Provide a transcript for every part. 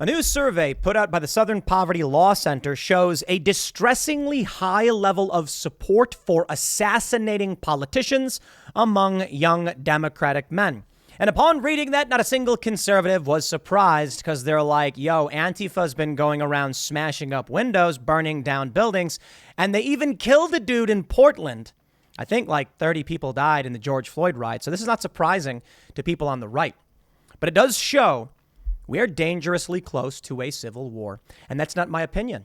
A new survey put out by the Southern Poverty Law Center shows a distressingly high level of support for assassinating politicians among young Democratic men. And upon reading that, not a single conservative was surprised, because they're like, yo, Antifa's been going around smashing up windows, burning down buildings, and they even killed a dude in Portland. I think like 30 people died in the George Floyd riot. So this is not surprising to people on the right. But it does show we are dangerously close to a civil war. And that's not my opinion.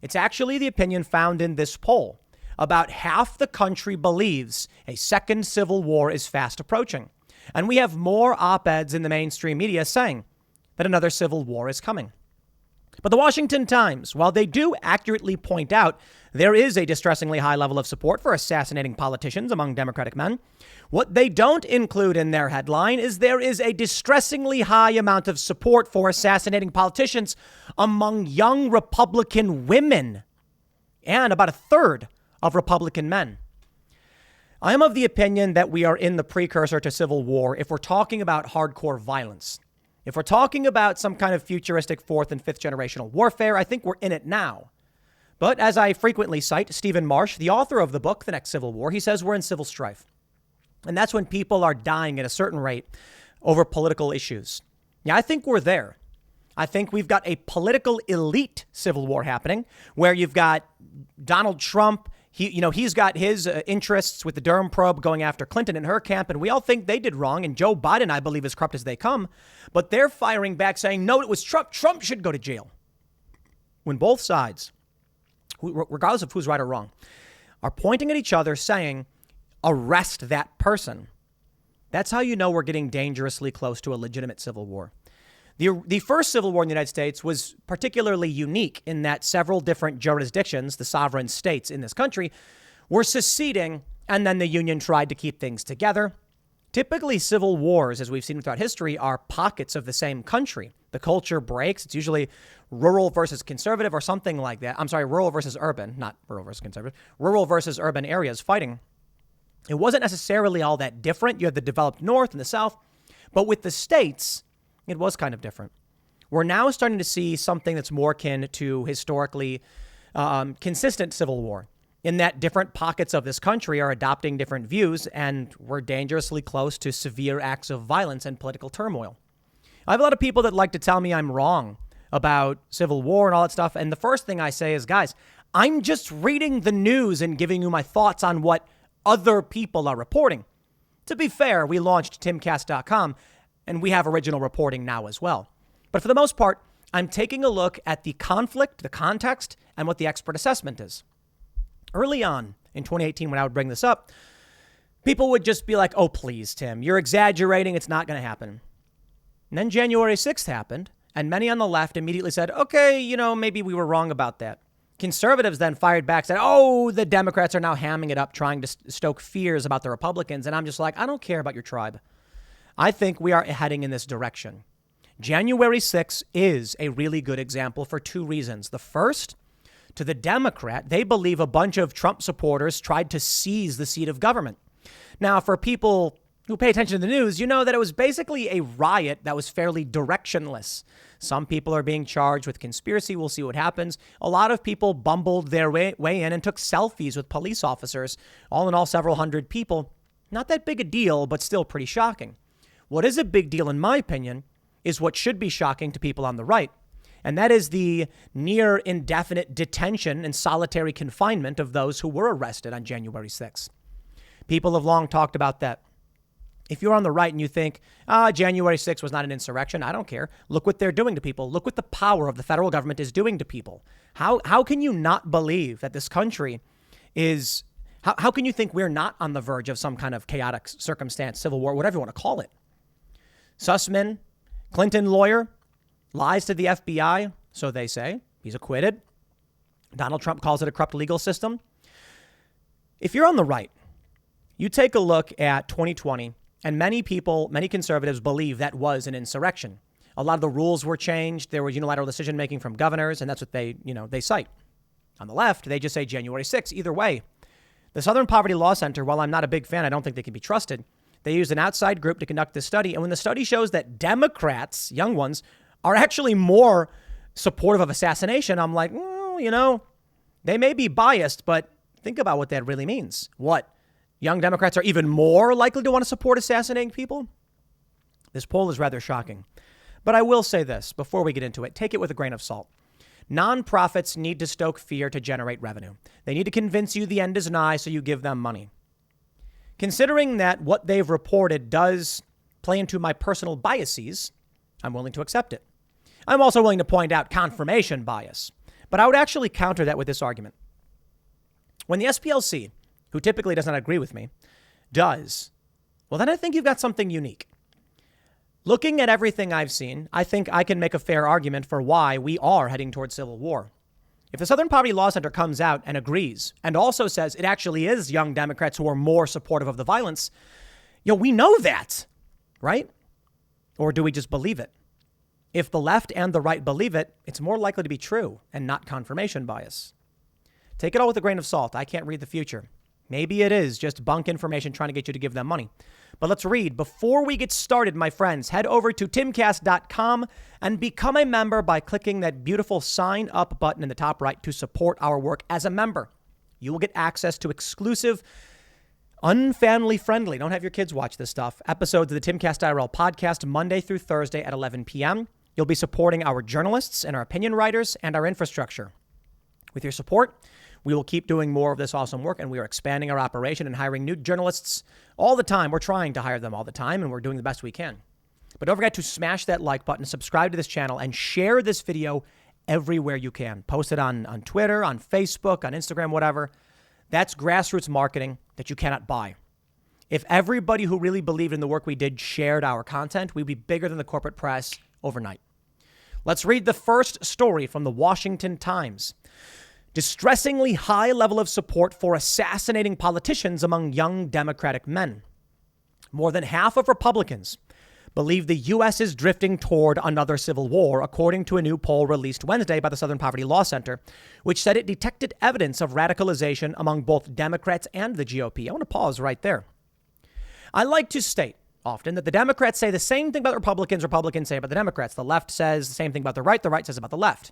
It's actually the opinion found in this poll. About half the country believes a second civil war is fast approaching. And we have more op-eds in the mainstream media saying that another civil war is coming. But the Washington Times, while they do accurately point out there is a distressingly high level of support for assassinating politicians among Democratic men, what they don't include in their headline is there is a distressingly high amount of support for assassinating politicians among young Republican women and about a third of Republican men. I am of the opinion that we are in the precursor to civil war if we're talking about hardcore violence. If we're talking about some kind of futuristic fourth and fifth generational warfare, I think we're in it now. But as I frequently cite Stephen Marsh, the author of the book, The Next Civil War, he says we're in civil strife. And that's when people are dying at a certain rate over political issues. Yeah, I think we're there. I think we've got a political elite civil war happening where you've got Donald Trump. He's got his interests with the Durham probe going after Clinton and her camp, and we all think they did wrong. And Joe Biden, I believe, is corrupt as they come. But they're firing back saying, no, it was Trump. Trump should go to jail. When both sides, regardless of who's right or wrong, are pointing at each other saying, arrest that person. That's how you know we're getting dangerously close to a legitimate civil war. The first civil war in the United States was particularly unique in that several different jurisdictions, the sovereign states in this country, were seceding, and then the Union tried to keep things together. Typically, civil wars, as we've seen throughout history, are pockets of the same country. The culture breaks. It's usually rural versus conservative or something like that. I'm sorry, rural versus urban, not rural versus conservative. Rural versus urban areas fighting. It wasn't necessarily all that different. You had the developed North and the South. But with the states, it was kind of different. We're now starting to see something that's more akin to historically consistent civil war, in that different pockets of this country are adopting different views, and we're dangerously close to severe acts of violence and political turmoil. I have a lot of people that like to tell me I'm wrong about civil war and all that stuff. And the first thing I say is, guys, I'm just reading the news and giving you my thoughts on what other people are reporting. To be fair, we launched timcast.com, and we have original reporting now as well. But for the most part, I'm taking a look at the conflict, the context, and what the expert assessment is. Early on in 2018, when I would bring this up, people would just be like, oh, please, Tim, you're exaggerating. It's not going to happen. And then January 6th happened, and many on the left immediately said, okay, maybe we were wrong about that. Conservatives then fired back, said, oh, the Democrats are now hamming it up, trying to stoke fears about the Republicans. And I'm just like, I don't care about your tribe. I think we are heading in this direction. January 6th is a really good example for two reasons. The first, to the Democrat, they believe a bunch of Trump supporters tried to seize the seat of government. Now, for people who pay attention to the news, you know that it was basically a riot that was fairly directionless. Some people are being charged with conspiracy. We'll see what happens. A lot of people bumbled their way in and took selfies with police officers. All in all, several hundred people. Not that big a deal, but still pretty shocking. What is a big deal, in my opinion, is what should be shocking to people on the right. And that is the near indefinite detention and solitary confinement of those who were arrested on January 6th. People have long talked about that. If you're on the right and you think, January 6th was not an insurrection, I don't care. Look what they're doing to people. Look what the power of the federal government is doing to people. How can you not believe that this country is, how can you think we're not on the verge of some kind of chaotic circumstance, civil war, whatever you want to call it? Sussman, Clinton lawyer, lies to the FBI, so they say. He's acquitted. Donald Trump calls it a corrupt legal system. If you're on the right, you take a look at 2020, and many people, many conservatives believe that was an insurrection. A lot of the rules were changed. There was unilateral decision making from governors, and that's what they cite. On the left, they just say January 6th. Either way, the Southern Poverty Law Center, while I'm not a big fan, I don't think they can be trusted. They used an outside group to conduct this study. And when the study shows that Democrats, young ones, are actually more supportive of assassination, I'm like, they may be biased, but think about what that really means. What? Young Democrats are even more likely to want to support assassinating people? This poll is rather shocking. But I will say this before we get into it. Take it with a grain of salt. Nonprofits need to stoke fear to generate revenue. They need to convince you the end is nigh, so you give them money. Considering that what they've reported does play into my personal biases, I'm willing to accept it. I'm also willing to point out confirmation bias. But I would actually counter that with this argument. When the SPLC, who typically does not agree with me, does, well, then I think you've got something unique. Looking at everything I've seen, I think I can make a fair argument for why we are heading towards civil war. If the Southern Poverty Law Center comes out and agrees and also says it actually is young Democrats who are more supportive of the violence, we know that, right? Or do we just believe it? If the left and the right believe it, it's more likely to be true and not confirmation bias. Take it all with a grain of salt. I can't read the future. Maybe it is just bunk information trying to get you to give them money. But let's read. Before we get started, my friends, head over to timcast.com and become a member by clicking that beautiful sign up button in the top right to support our work as a member. You will get access to exclusive, unfamily friendly, don't have your kids watch this stuff, episodes of the Timcast IRL podcast Monday through Thursday at 11 p.m. You'll be supporting our journalists and our opinion writers and our infrastructure. With your support, we will keep doing more of this awesome work, and we are expanding our operation and hiring new journalists all the time. We're trying to hire them all the time, and we're doing the best we can. But don't forget to smash that like button, subscribe to this channel, and share this video everywhere you can. Post it on Twitter, on Facebook, on Instagram, whatever. That's grassroots marketing that you cannot buy. If everybody who really believed in the work we did shared our content, we'd be bigger than the corporate press overnight. Let's read the first story from the Washington Times. Distressingly high level of support for assassinating politicians among young Democratic men. More than half of Republicans believe the U.S. is drifting toward another civil war, according to a new poll released Wednesday by the Southern Poverty Law Center, which said it detected evidence of radicalization among both Democrats and the GOP. I want to pause right there. I like to state often that the Democrats say the same thing about Republicans say about the Democrats. The left says the same thing about the right says about the left.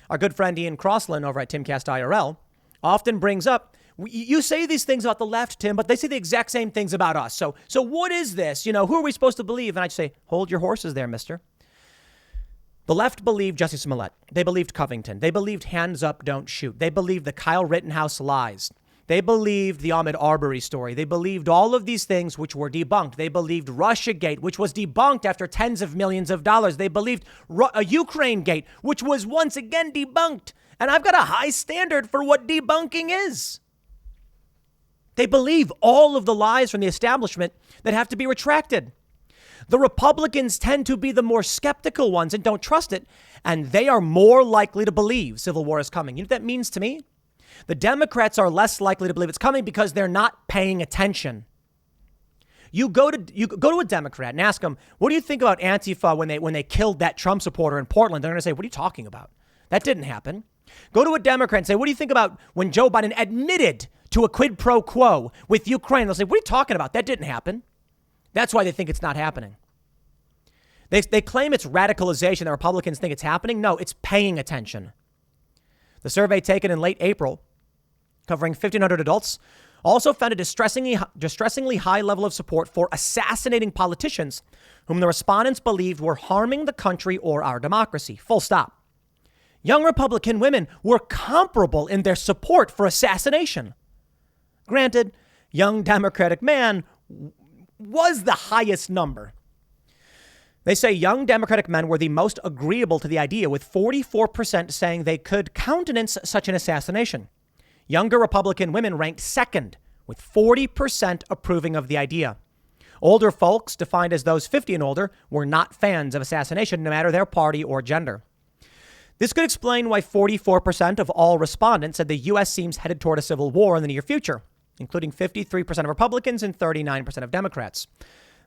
Our good friend Ian Crossland over at Timcast IRL often brings up, you say these things about the left, Tim, but they say the exact same things about us. So what is this? Who are we supposed to believe? And I'd say, hold your horses there, mister. The left believed Jussie Smollett. They believed Covington. They believed hands up, don't shoot. They believed the Kyle Rittenhouse lies. They believed the Ahmaud Arbery story. They believed all of these things which were debunked. They believed Russiagate, which was debunked after tens of millions of dollars. They believed Ukraine Gate, which was once again debunked. And I've got a high standard for what debunking is. They believe all of the lies from the establishment that have to be retracted. The Republicans tend to be the more skeptical ones and don't trust it. And they are more likely to believe civil war is coming. You know what that means to me? The Democrats are less likely to believe it's coming because they're not paying attention. You go to a Democrat and ask them, what do you think about Antifa when they killed that Trump supporter in Portland? They're going to say, what are you talking about? That didn't happen. Go to a Democrat and say, what do you think about when Joe Biden admitted to a quid pro quo with Ukraine? They'll say, what are you talking about? That didn't happen. That's why they think it's not happening. They claim it's radicalization. The Republicans think it's happening. No, it's paying attention. The survey taken in late April, covering 1,500 adults, also found a distressingly high level of support for assassinating politicians whom the respondents believed were harming the country or our democracy. Full stop. Young Republican women were comparable in their support for assassination. Granted, young Democratic man was the highest number. They say young Democratic men were the most agreeable to the idea, with 44% saying they could countenance such an assassination. Younger Republican women ranked second, with 40% approving of the idea. Older folks, defined as those 50 and older, were not fans of assassination, no matter their party or gender. This could explain why 44% of all respondents said the U.S. seems headed toward a civil war in the near future, including 53% of Republicans and 39% of Democrats.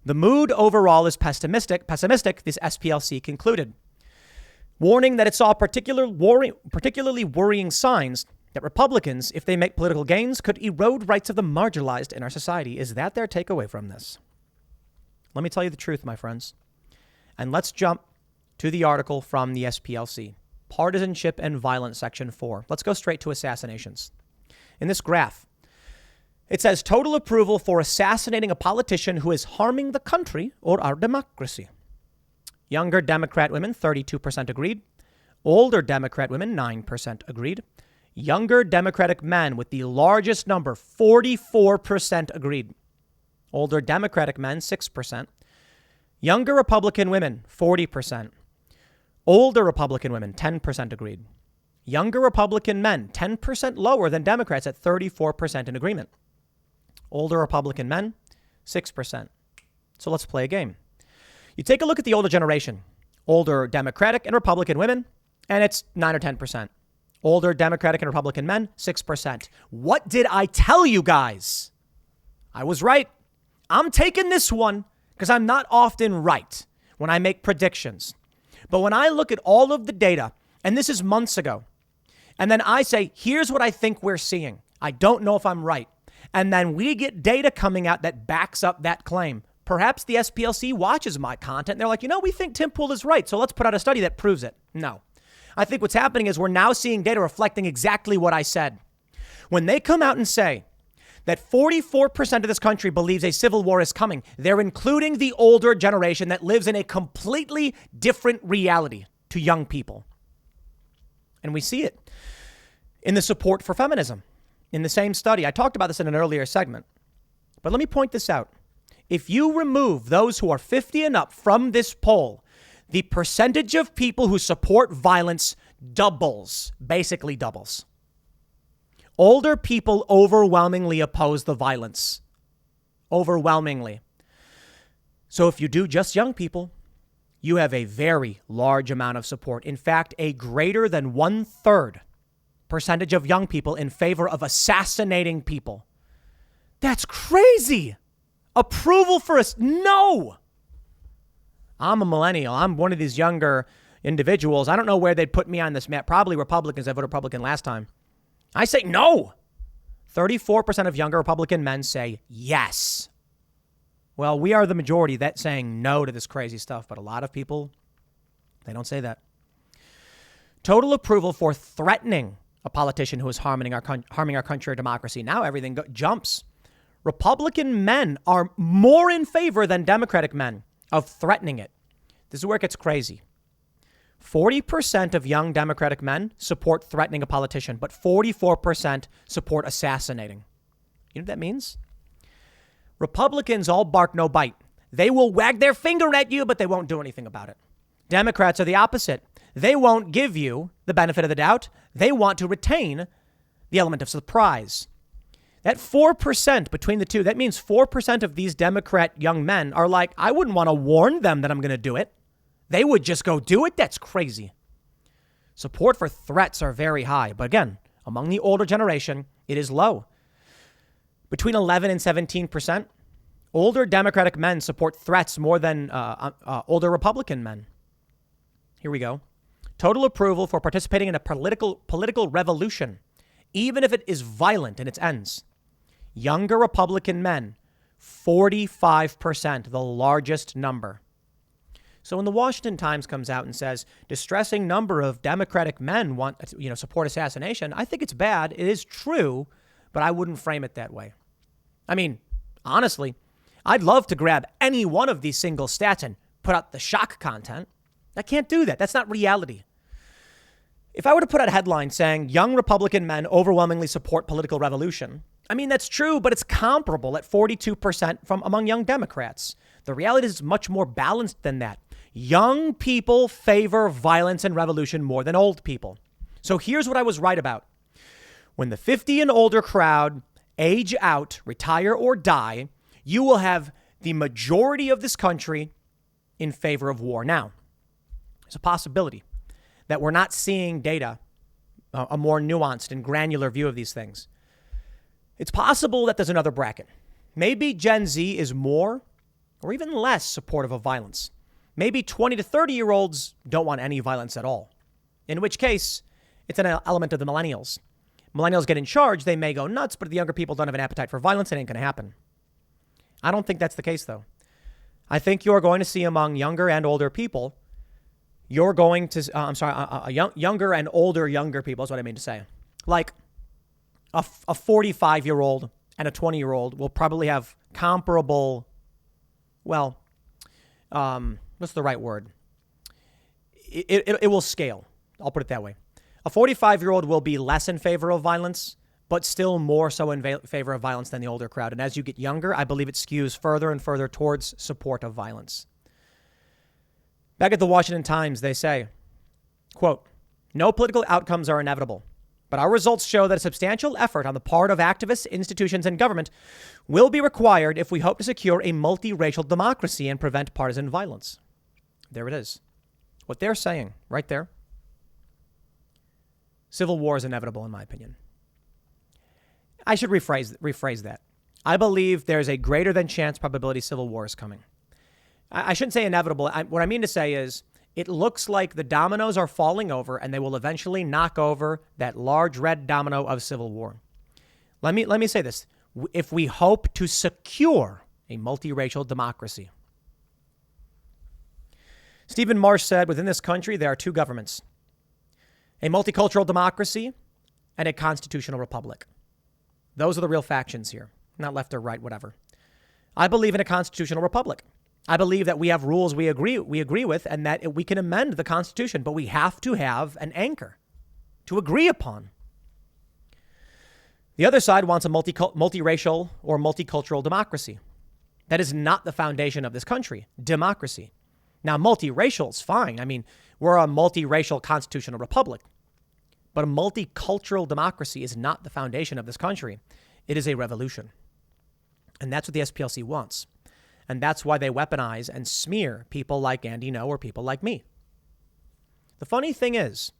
The mood overall is pessimistic, this SPLC concluded, warning that it saw particularly worrying signs that Republicans, if they make political gains, could erode rights of the marginalized in our society. Is that their takeaway from this? Let me tell you the truth, my friends. And let's jump to the article from the SPLC, Partisanship and Violence, Section 4. Let's go straight to assassinations. In this graph, it says total approval for assassinating a politician who is harming the country or our democracy. Younger Democrat women, 32% agreed. Older Democrat women, 9% agreed. Younger Democratic men with the largest number, 44% agreed. Older Democratic men, 6%. Younger Republican women, 40%. Older Republican women, 10% agreed. Younger Republican men, 10% lower than Democrats at 34% in agreement. Older Republican men, 6%. So let's play a game. You take a look at the older generation, older Democratic and Republican women, and it's 9 or 10%. Older Democratic and Republican men, 6%. What did I tell you guys? I was right. I'm taking this one because I'm not often right when I make predictions. But when I look at all of the data, and this is months ago, and then I say, here's what I think we're seeing. I don't know if I'm right. And then we get data coming out that backs up that claim. Perhaps the SPLC watches my content. They're like, we think Tim Pool is right, so let's put out a study that proves it. No. I think what's happening is we're now seeing data reflecting exactly what I said. When they come out and say that 44% of this country believes a civil war is coming, they're including the older generation that lives in a completely different reality to young people. And we see it in the support for feminism. In the same study, I talked about this in an earlier segment, but let me point this out. If you remove those who are 50 and up from this poll, the percentage of people who support violence basically doubles. Older people overwhelmingly oppose the violence. Overwhelmingly. So if you do just young people, you have a very large amount of support. In fact, a greater than 1/3 percentage of young people in favor of assassinating people. That's crazy. Approval for us. No. I'm a millennial. I'm one of these younger individuals. I don't know where they'd put me on this map. Probably Republicans. I voted Republican last time. I say no. 34% of younger Republican men say yes. Well, we are the majority that's saying no to this crazy stuff, but a lot of people, they don't say that. Total approval for threatening a politician who is harming our country or democracy. Now everything jumps. Republican men are more in favor than Democratic men of threatening it. This is where it gets crazy. 40% of young Democratic men support threatening a politician, but 44% support assassinating. You know what that means? Republicans all bark, no bite. They will wag their finger at you, but they won't do anything about it. Democrats are the opposite. They won't give you the benefit of the doubt. They want to retain the element of surprise. That 4% between the two, that means 4% of these Democrat young men are like, I wouldn't want to warn them that I'm going to do it. They would just go do it. That's crazy. Support for threats are very high. But again, among the older generation, it is low. Between 11 and 17%, older Democratic men support threats more than older Republican men. Here we go. Total approval for participating in a political revolution, even if it is violent in its ends. Younger Republican men, 45%, the largest number. So when the Washington Times comes out and says distressing number of Democratic men want, support assassination, I think it's bad. It is true, but I wouldn't frame it that way. I mean, honestly, I'd love to grab any one of these single stats and put out the shock content. I can't do that. That's not reality. If I were to put out a headline saying young Republican men overwhelmingly support political revolution, I mean, that's true, but it's comparable at 42% from among young Democrats. The reality is much more balanced than that. Young people favor violence and revolution more than old people. So here's what I was right about. When the 50 and older crowd age out, retire, or die, you will have the majority of this country in favor of war. Now, there's a possibility that we're not seeing data, a more nuanced and granular view of these things. It's possible that there's another bracket. Maybe Gen Z is more or even less supportive of violence. Maybe 20 to 30-year-olds don't want any violence at all, in which case it's an element of the millennials. Millennials get in charge, they may go nuts, but the younger people don't have an appetite for violence. It ain't going to happen. I don't think that's the case, though. I think you're going to see among younger and older people you're going to, younger and younger people is what I mean to say. Like a 45-year-old and a 20-year-old will probably have comparable, what's the right word? It will scale. I'll put it that way. A 45-year-old will be less in favor of violence, but still more so in favor of violence than the older crowd. And as you get younger, I believe it skews further and further towards support of violence. Back at the Washington Times, they say, quote, "No political outcomes are inevitable, but our results show that a substantial effort on the part of activists, institutions, and government will be required if we hope to secure a multiracial democracy and prevent partisan violence." There it is. What they're saying right there. Civil war is inevitable, in my opinion. I should rephrase that. I believe there's a greater than chance probability civil war is coming. I shouldn't say inevitable. What I mean to say is it looks like the dominoes are falling over and they will eventually knock over that large red domino of civil war. Let me say this. If we hope to secure a multiracial democracy. Stephen Marsh said, within this country, there are two governments, a multicultural democracy and a constitutional republic. Those are the real factions here, not left or right, whatever. I believe in a constitutional republic. I believe that we have rules we agree with and that we can amend the Constitution, but we have to have an anchor to agree upon. The other side wants a multiracial or multicultural democracy. That is not the foundation of this country, democracy. Now, multiracial is fine. I mean, we're a multiracial constitutional republic. But a multicultural democracy is not the foundation of this country. It is a revolution. And that's what the SPLC wants. And that's why they weaponize and smear people like Andy Ngo or people like me. The funny thing is,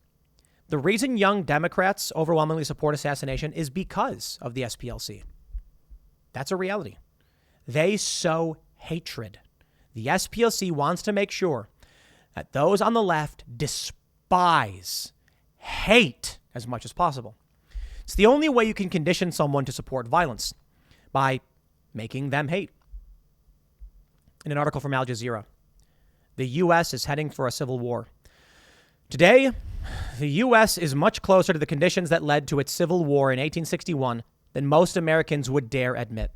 the reason young Democrats overwhelmingly support assassination is because of the SPLC. That's a reality. They sow hatred. The SPLC wants to make sure that those on the left despise, hate as much as possible. It's the only way you can condition someone to support violence, by making them hate. In an article from Al Jazeera, the U.S. is heading for a civil war. Today, the U.S. is much closer to the conditions that led to its civil war in 1861 than most Americans would dare admit.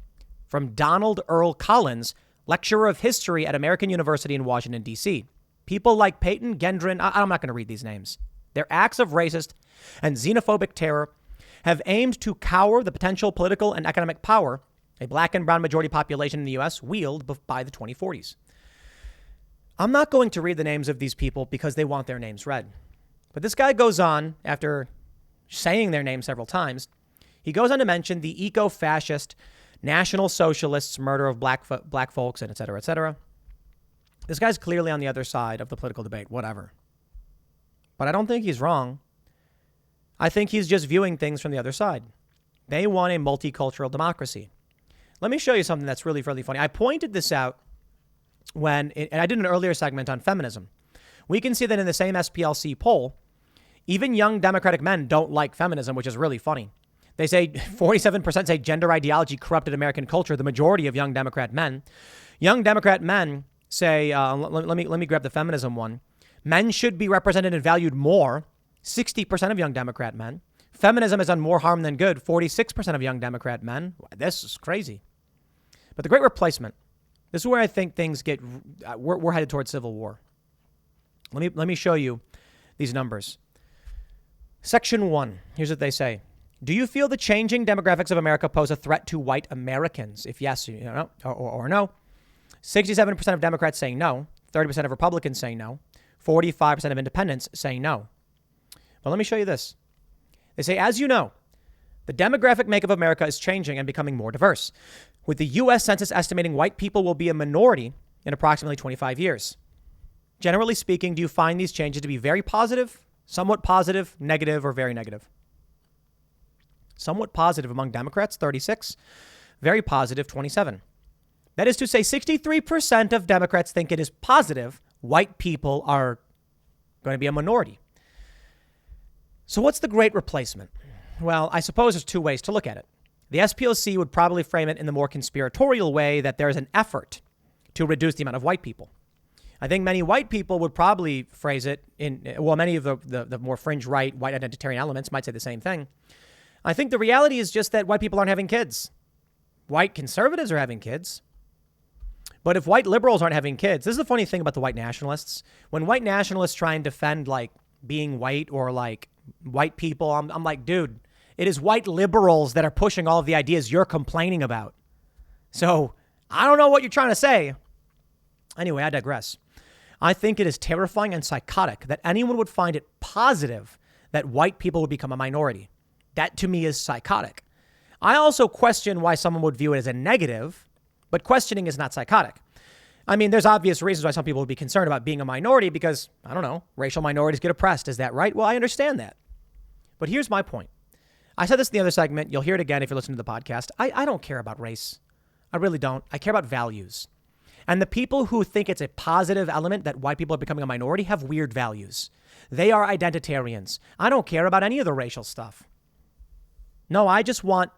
From Donald Earl Collins, lecturer of history at American University in Washington, D.C. People like Peyton Gendron, I'm not going to read these names. Their acts of racist and xenophobic terror have aimed to cower the potential political and economic power a black and brown majority population in the U.S. wield by the 2040s. I'm not going to read the names of these people because they want their names read. But this guy goes on, after saying their name several times, he goes on to mention the eco-fascist National Socialists' murder of black folks, and et cetera, et cetera. This guy's clearly on the other side of the political debate, whatever. But I don't think he's wrong. I think he's just viewing things from the other side. They want a multicultural democracy. Let me show you something that's really, really funny. I pointed this out and I did an earlier segment on feminism. We can see that in the same SPLC poll, even young Democratic men don't like feminism, which is really funny. They say 47% say gender ideology corrupted American culture, the majority of young Democrat men. Young Democrat men say, let me grab the feminism one. Men should be represented and valued more, 60% of young Democrat men. Feminism has done more harm than good, 46% of young Democrat men. This is crazy. But the great replacement, this is where I think things get, we're headed towards civil war. Let me show you these numbers. Section 1, here's what they say. Do you feel the changing demographics of America pose a threat to white Americans? If yes, or no. 67% of Democrats saying no. 30% of Republicans saying no. 45% of independents saying no. But let me show you this. They say, as you know, the demographic makeup of America is changing and becoming more diverse, with the U.S. Census estimating white people will be a minority in approximately 25 years. Generally speaking, do you find these changes to be very positive, somewhat positive, negative, or very negative? Somewhat positive among Democrats, 36. Very positive, 27. That is to say, 63% of Democrats think it is positive white people are going to be a minority. So what's the great replacement? Well, I suppose there's two ways to look at it. The SPLC would probably frame it in the more conspiratorial way that there is an effort to reduce the amount of white people. I think many white people would probably phrase it many of the more fringe right, white identitarian elements might say the same thing. I think the reality is just that white people aren't having kids. White conservatives are having kids. But if white liberals aren't having kids, this is the funny thing about the white nationalists. When white nationalists try and defend like being white or like white people, I'm like, dude, it is white liberals that are pushing all of the ideas you're complaining about. So I don't know what you're trying to say. Anyway, I digress. I think it is terrifying and psychotic that anyone would find it positive that white people would become a minority. That to me is psychotic. I also question why someone would view it as a negative, but questioning is not psychotic. I mean, there's obvious reasons why some people would be concerned about being a minority because, I don't know, racial minorities get oppressed. Is that right? Well, I understand that. But here's my point. I said this in the other segment. You'll hear it again if you're listening to the podcast. I don't care about race. I really don't. I care about values. And the people who think it's a positive element that white people are becoming a minority have weird values. They are identitarians. I don't care about any of the racial stuff. No, I just want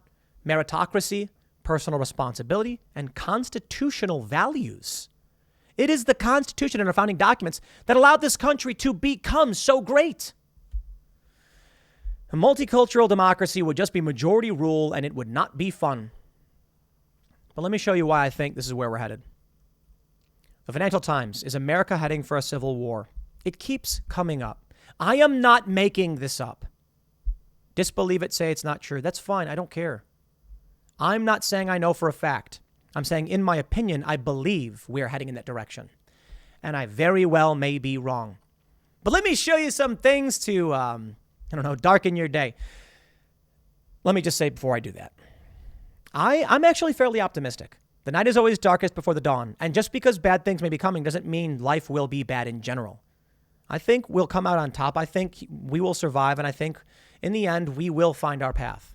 meritocracy, personal responsibility, and constitutional values. It is the Constitution and our founding documents that allowed this country to become so great. A multicultural democracy would just be majority rule and it would not be fun. But let me show you why I think this is where we're headed. The Financial Times, is America heading for a civil war? It keeps coming up. I am not making this up. Disbelieve it, say it's not true. That's fine. I don't care. I'm not saying I know for a fact. I'm saying, in my opinion, I believe we're heading in that direction. And I very well may be wrong. But let me show you some things to, darken your day. Let me just say before I do that, I'm actually fairly optimistic. The night is always darkest before the dawn. And just because bad things may be coming doesn't mean life will be bad in general. I think we'll come out on top. I think we will survive. And I think in the end, we will find our path.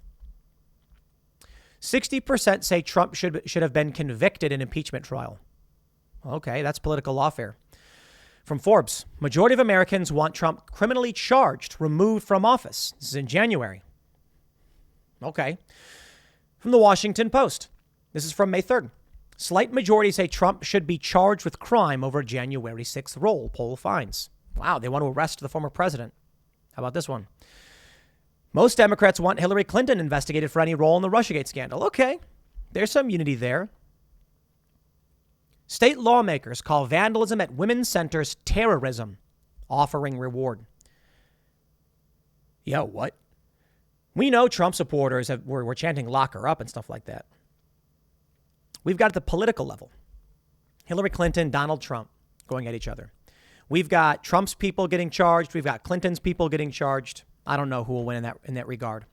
60% say Trump should have been convicted in impeachment trial. Okay, that's political lawfare. From Forbes, majority of Americans want Trump criminally charged, removed from office. This is in January. Okay. From the Washington Post, this is from May 3rd. Slight majority say Trump should be charged with crime over January 6th roll poll finds. Wow, they want to arrest the former president. How about this one? Most Democrats want Hillary Clinton investigated for any role in the Russiagate scandal. Okay, there's some unity there. State lawmakers call vandalism at women's centers terrorism, offering reward. Yo, what? We know Trump supporters were chanting lock her up and stuff like that. We've got at the political level, Hillary Clinton, Donald Trump going at each other. We've got Trump's people getting charged. We've got Clinton's people getting charged. I don't know who will win in that regard.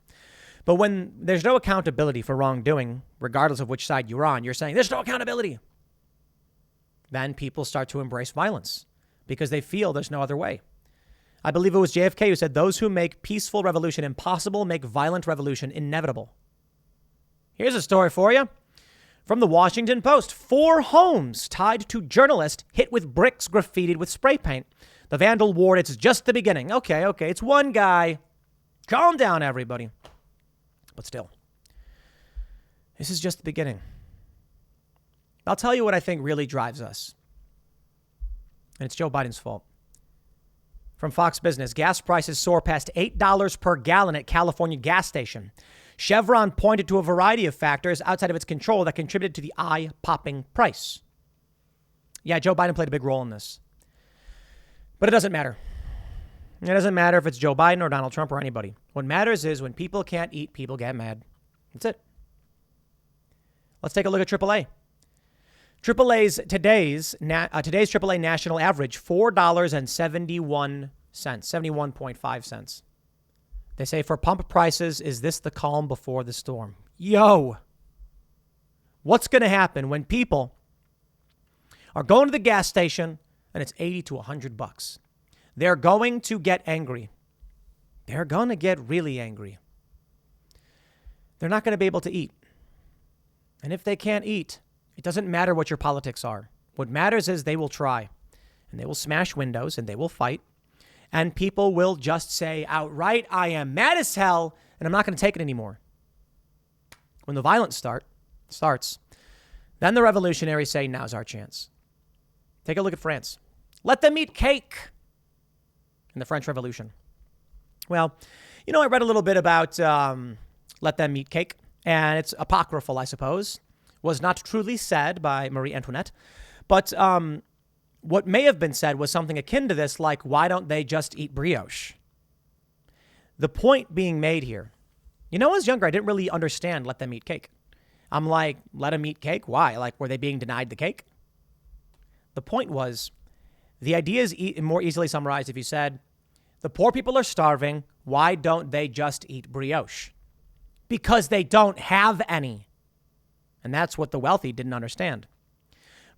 But when there's no accountability for wrongdoing, regardless of which side you're on, you're saying there's no accountability. Then people start to embrace violence because they feel there's no other way. I believe it was JFK who said, those who make peaceful revolution impossible make violent revolution inevitable. Here's a story for you. From the Washington Post, 4 homes tied to journalist hit with bricks graffitied with spray paint. The vandal warned it's just the beginning. Okay, it's one guy. Calm down, everybody. But still, this is just the beginning. I'll tell you what I think really drives us. And it's Joe Biden's fault. From Fox Business, gas prices soar past $8 per gallon at California gas station. Chevron pointed to a variety of factors outside of its control that contributed to the eye-popping price. Yeah, Joe Biden played a big role in this. But it doesn't matter. It doesn't matter if it's Joe Biden or Donald Trump or anybody. What matters is when people can't eat, people get mad. That's it. Let's take a look at AAA. Today's AAA national average, $4.71, 71.5 cents. They say for pump prices, is this the calm before the storm? Yo, what's going to happen when people are going to the gas station and it's $80 to $100? They're going to get angry. They're going to get really angry. They're not going to be able to eat. And if they can't eat, it doesn't matter what your politics are. What matters is they will try, and they will smash windows, and they will fight. And people will just say outright, I am mad as hell, and I'm not going to take it anymore. When the violence starts, then the revolutionaries say, now's our chance. Take a look at France. Let them eat cake in the French Revolution. Well, I read a little bit about let them eat cake, and it's apocryphal, I suppose. Was not truly said by Marie Antoinette. But what may have been said was something akin to this, like, why don't they just eat brioche? The point being made here, when I was younger, I didn't really understand let them eat cake. I'm like, let them eat cake? Why? Like, were they being denied the cake? The point was, the idea is more easily summarized if you said, the poor people are starving. Why don't they just eat brioche? Because they don't have any. And that's what the wealthy didn't understand.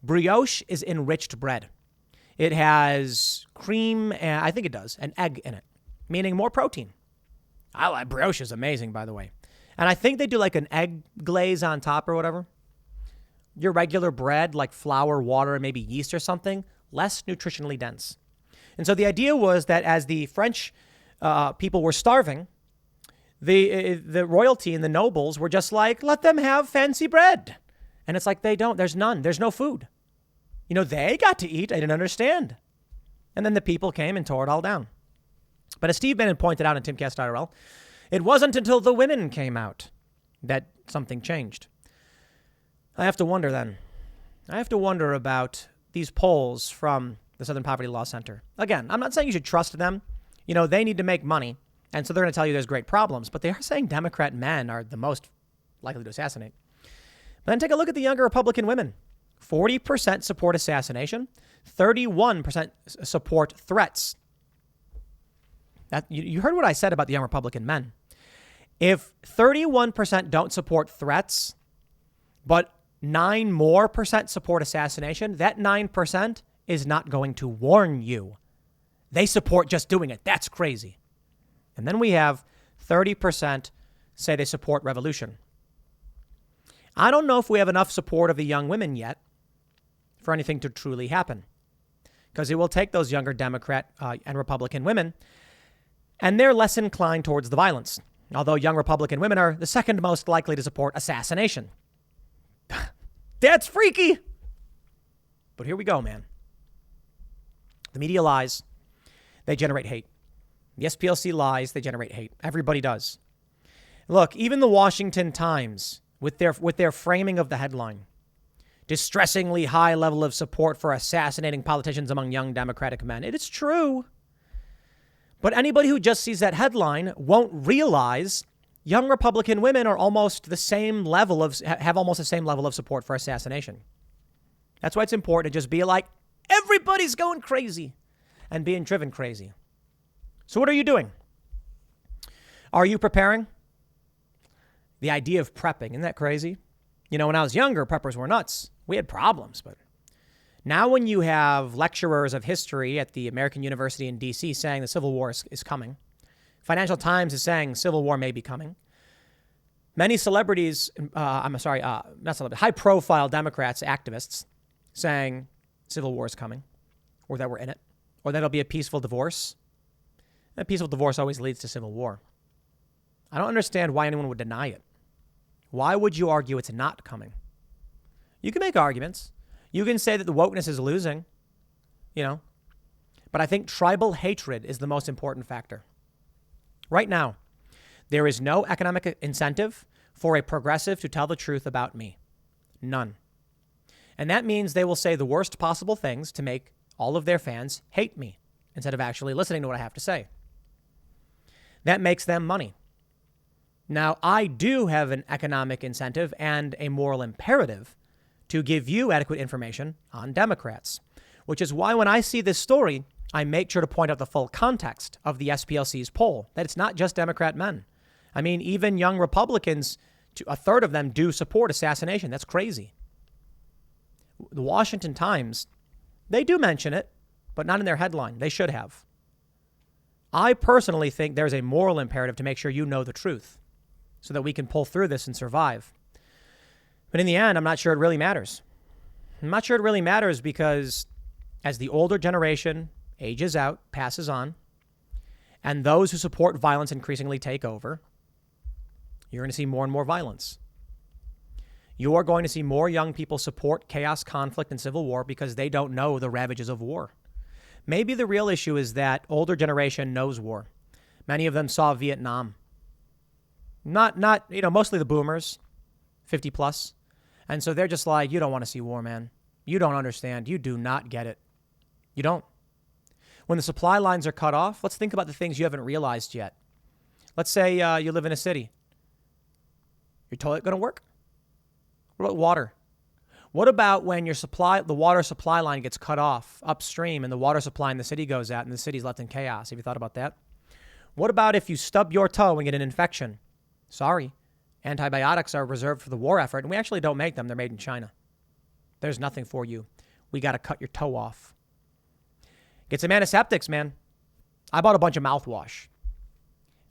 Brioche is enriched bread. It has cream, and I think it does, an egg in it, meaning more protein. I like brioche is amazing, by the way. And I think they do like an egg glaze on top or whatever. Your regular bread, like flour, water, and maybe yeast or something, less nutritionally dense. And so the idea was that as the French people were starving, the royalty and the nobles were just like, let them have fancy bread. And it's like, they don't. There's none. There's no food. They got to eat. I didn't understand. And then the people came and tore it all down. But as Steve Bannon pointed out in Timcast IRL, it wasn't until the women came out that something changed. I have to wonder then. I have to wonder about these polls from the Southern Poverty Law Center. Again, I'm not saying you should trust them. They need to make money. And so they're going to tell you there's great problems. But they are saying Democrat men are the most likely to assassinate. But then take a look at the younger Republican women. 40% support assassination. 31% support threats. You heard what I said about the young Republican men. If 31% don't support threats, but 9% more support assassination, that 9% is not going to warn you. They support just doing it. That's crazy. And then we have 30% say they support revolution. I don't know if we have enough support of the young women yet for anything to truly happen, because it will take those younger Democrat and Republican women, and they're less inclined towards the violence, although young Republican women are the second most likely to support assassination. That's freaky. But here we go, man. The media lies. They generate hate. The SPLC lies. They generate hate. Everybody does. Look, even the Washington Times, with their framing of the headline, distressingly high level of support for assassinating politicians among young Democratic men. It is true. But anybody who just sees that headline won't realize young Republican women are almost the same level have almost the same level of support for assassination. That's why it's important to just be like, everybody's going crazy and being driven crazy. So what are you doing? Are you preparing? The idea of prepping, isn't that crazy? When I was younger, preppers were nuts. We had problems, but now when you have lecturers of history at the American University in D.C. saying the Civil War is coming, Financial Times is saying Civil War may be coming, many celebrities, high-profile Democrats, activists, saying Civil War is coming, or that we're in it, or that it'll be a peaceful divorce. A peaceful divorce always leads to civil war. I don't understand why anyone would deny it. Why would you argue it's not coming? You can make arguments. You can say that the wokeness is losing, but I think tribal hatred is the most important factor. Right now, there is no economic incentive for a progressive to tell the truth about me. None. And that means they will say the worst possible things to make all of their fans hate me instead of actually listening to what I have to say. That makes them money. Now, I do have an economic incentive and a moral imperative to give you adequate information on Democrats, which is why when I see this story, I make sure to point out the full context of the SPLC's poll, that it's not just Democrat men. I mean, even young Republicans, a third of them do support assassination. That's crazy. The Washington Times, they do mention it, but not in their headline. They should have. I personally think there's a moral imperative to make sure you know the truth so that we can pull through this and survive. But in the end, I'm not sure it really matters. I'm not sure it really matters because as the older generation ages out, passes on, and those who support violence increasingly take over, you're going to see more and more violence. You are going to see more young people support chaos, conflict, and civil war because they don't know the ravages of war. Maybe the real issue is that older generation knows war. Many of them saw Vietnam. Mostly the boomers, 50 plus. And so they're just like, you don't want to see war, man. You don't understand. You do not get it. You don't. When the supply lines are cut off, let's think about the things you haven't realized yet. Let's say you live in a city. Your toilet going to work? What about water? What about when the water supply line gets cut off upstream and the water supply in the city goes out and the city's left in chaos? Have you thought about that? What about if you stub your toe and get an infection? Sorry, antibiotics are reserved for the war effort, and we actually don't make them. They're made in China. There's nothing for you. We got to cut your toe off. Get some antiseptics, man. I bought a bunch of mouthwash.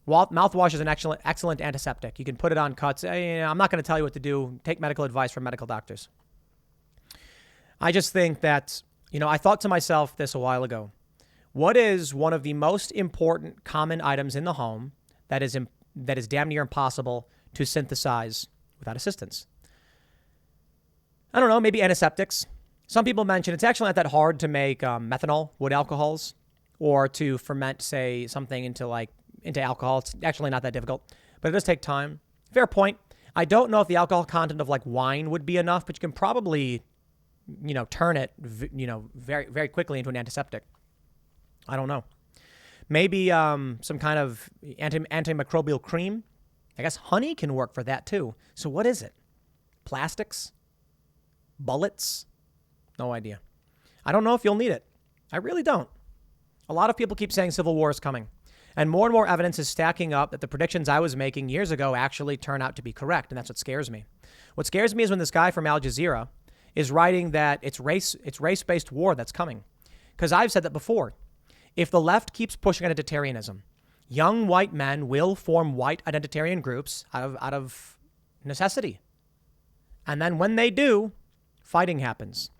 Mouthwash is an excellent antiseptic. You can put it on cuts. I'm not going to tell you what to do. Take medical advice from medical doctors. I just think that, I thought to myself this a while ago. What is one of the most important common items in the home that is damn near impossible to synthesize without assistance? I don't know, maybe antiseptics. Some people mention it's actually not that hard to make methanol, wood alcohols, or to ferment, say, something into alcohol. It's actually not that difficult, but it does take time. Fair point. I don't know if the alcohol content of wine would be enough, but you can probably, turn it, very, very quickly into an antiseptic. I don't know. Maybe some kind of antimicrobial cream. I guess honey can work for that too. So what is it? Plastics? Bullets? No idea. I don't know if you'll need it. I really don't. A lot of people keep saying civil war is coming. And more evidence is stacking up that the predictions I was making years ago actually turn out to be correct. And that's what scares me. What scares me is when this guy from Al Jazeera is writing that it's race-based war that's coming. Because I've said that before. If the left keeps pushing identitarianism, young white men will form white identitarian groups out of necessity. And then when they do, fighting happens.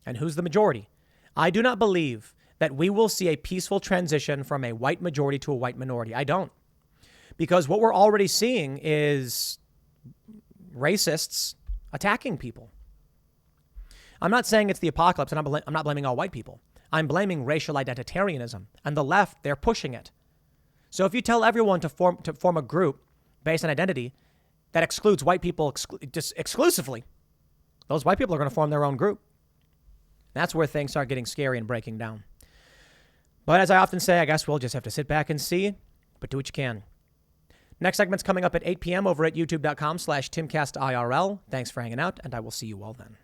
And who's the majority? I do not believe that we will see a peaceful transition from a white majority to a white minority. I don't. Because what we're already seeing is racists attacking people. I'm not saying it's the apocalypse, and I'm not blaming all white people. I'm blaming racial identitarianism. And the left, they're pushing it. So if you tell everyone to form a group based on identity that excludes white people just exclusively, those white people are going to form their own group. That's where things start getting scary and breaking down. But as I often say, I guess we'll just have to sit back and see, but do what you can. Next segment's coming up at 8 p.m. over at youtube.com/TimCastIRL. Thanks for hanging out, and I will see you all then.